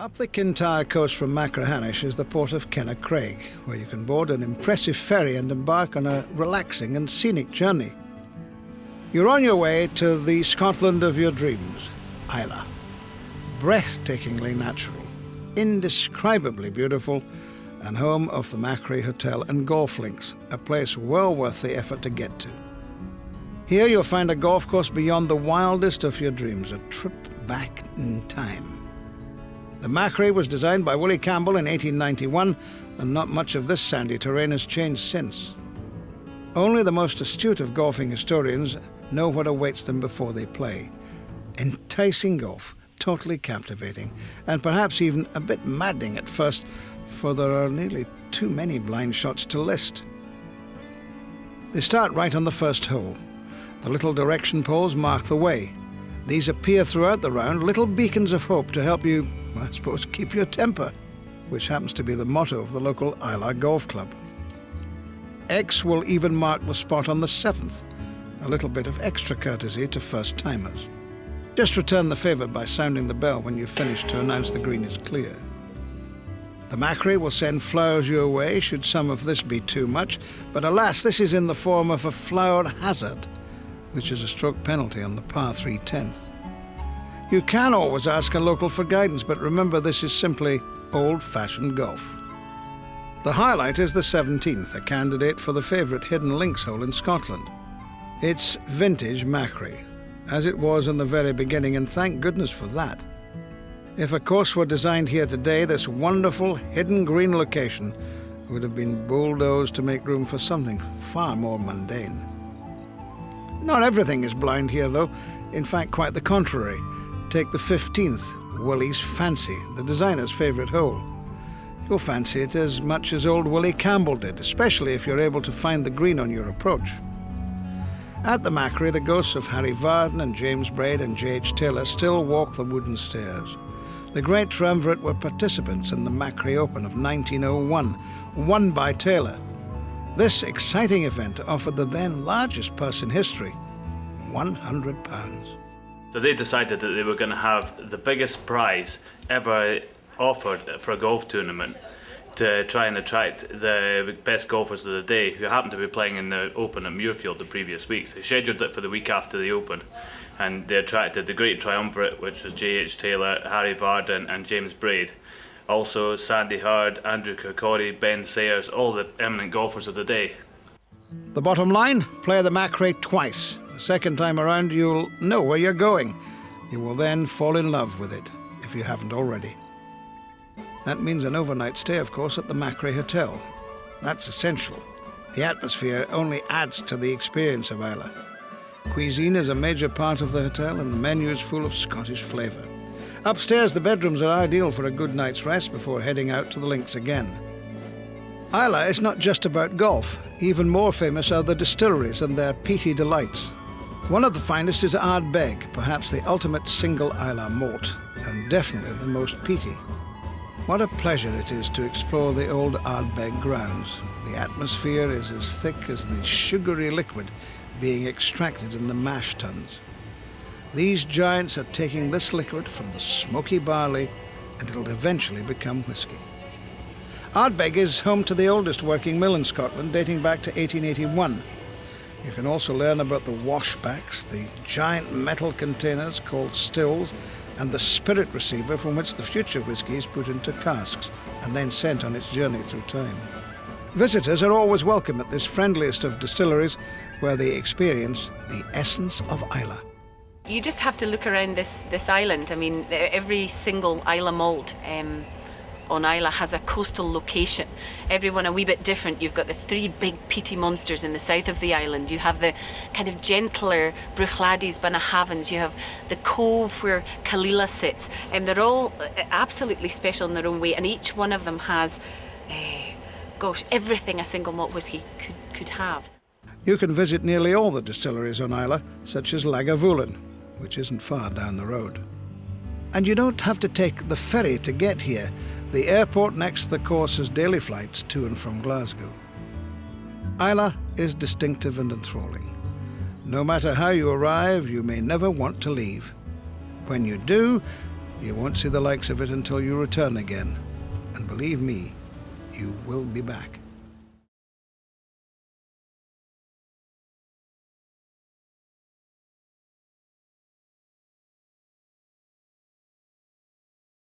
Up the Kintyre coast from Machrie is the port of Craig, where you can board an impressive ferry and embark on a relaxing and scenic journey. You're on your way to the Scotland of your dreams, Islay. Breathtakingly natural, indescribably beautiful, and home of the Machrie Hotel and golf links, a place well worth the effort to get to. Here you'll find a golf course beyond the wildest of your dreams, a trip back in time. The Machrie was designed by Willie Campbell in 1891, and not much of this sandy terrain has changed since. Only the most astute of golfing historians know what awaits them before they play. Enticing golf, totally captivating, and perhaps even a bit maddening at first, for there are nearly too many blind shots to list. They start right on the first hole. The little direction poles mark the way. These appear throughout the round, little beacons of hope to help you, I suppose, keep your temper, which happens to be the motto of the local Islay Golf Club. X will even mark the spot on the 7th, a little bit of extra courtesy to first-timers. Just return the favour by sounding the bell when you've finished to announce the green is clear. The Machrie will send flowers your way should some of this be too much, but alas, this is in the form of a flower hazard, which is a stroke penalty on the par 3 10th. You can always ask a local for guidance, but remember this is simply old-fashioned golf. The highlight is the 17th, a candidate for the favourite hidden links hole in Scotland. It's vintage Machrie, as it was in the very beginning, and thank goodness for that. If a course were designed here today, this wonderful hidden green location would have been bulldozed to make room for something far more mundane. Not everything is blind here, though. In fact, quite the contrary. Take the 15th, Willie's Fancy, the designer's favourite hole. You'll fancy it as much as old Willie Campbell did, especially if you're able to find the green on your approach. At the Machrie, the ghosts of Harry Varden and James Braid and J.H. Taylor still walk the wooden stairs. The great triumvirate were participants in the Machrie Open of 1901, won by Taylor. This exciting event offered the then largest purse in history, £100. So they decided that they were going to have the biggest prize ever offered for a golf tournament to try and attract the best golfers of the day who happened to be playing in the Open at Muirfield the previous week. They scheduled it for the week after the Open, and they attracted the great triumvirate, which was J.H. Taylor, Harry Varden and James Braid. Also Sandy Hard, Andrew Kirkcaldy, Ben Sayers, all the eminent golfers of the day. The bottom line, play the Machrie twice. The second time around you'll know where you're going. You will then fall in love with it, if you haven't already. That means an overnight stay, of course, at the Machrie Hotel. That's essential. The atmosphere only adds to the experience of Islay. Cuisine is a major part of the hotel, and the menu is full of Scottish flavour. Upstairs, the bedrooms are ideal for a good night's rest before heading out to the links again. Islay is not just about golf. Even more famous are the distilleries and their peaty delights. One of the finest is Ardbeg, perhaps the ultimate single Islay malt, and definitely the most peaty. What a pleasure it is to explore the old Ardbeg grounds. The atmosphere is as thick as the sugary liquid being extracted in the mash tuns. These giants are taking this liquid from the smoky barley, and it'll eventually become whisky. Ardbeg is home to the oldest working mill in Scotland, dating back to 1881. You can also learn about the washbacks, the giant metal containers called stills, and the spirit receiver from which the future whisky is put into casks and then sent on its journey through time. Visitors are always welcome at this friendliest of distilleries, where they experience the essence of Islay. You just have to look around this island. I mean, every single Islay malt on Islay has a coastal location. Everyone a wee bit different. You've got the 3 big peaty monsters in the south of the island. You have the kind of gentler Bruichladdich, Bunnahavens. You have the cove where Kalila sits. And they're all absolutely special in their own way. And each one of them has, everything a single malt whisky could have. You can visit nearly all the distilleries on Islay, such as Lagavulin, which isn't far down the road. And you don't have to take the ferry to get here. The airport next to the course has daily flights to and from Glasgow. Islay is distinctive and enthralling. No matter how you arrive, you may never want to leave. When you do, You won't see the likes of it until you return again. And believe me, you will be back.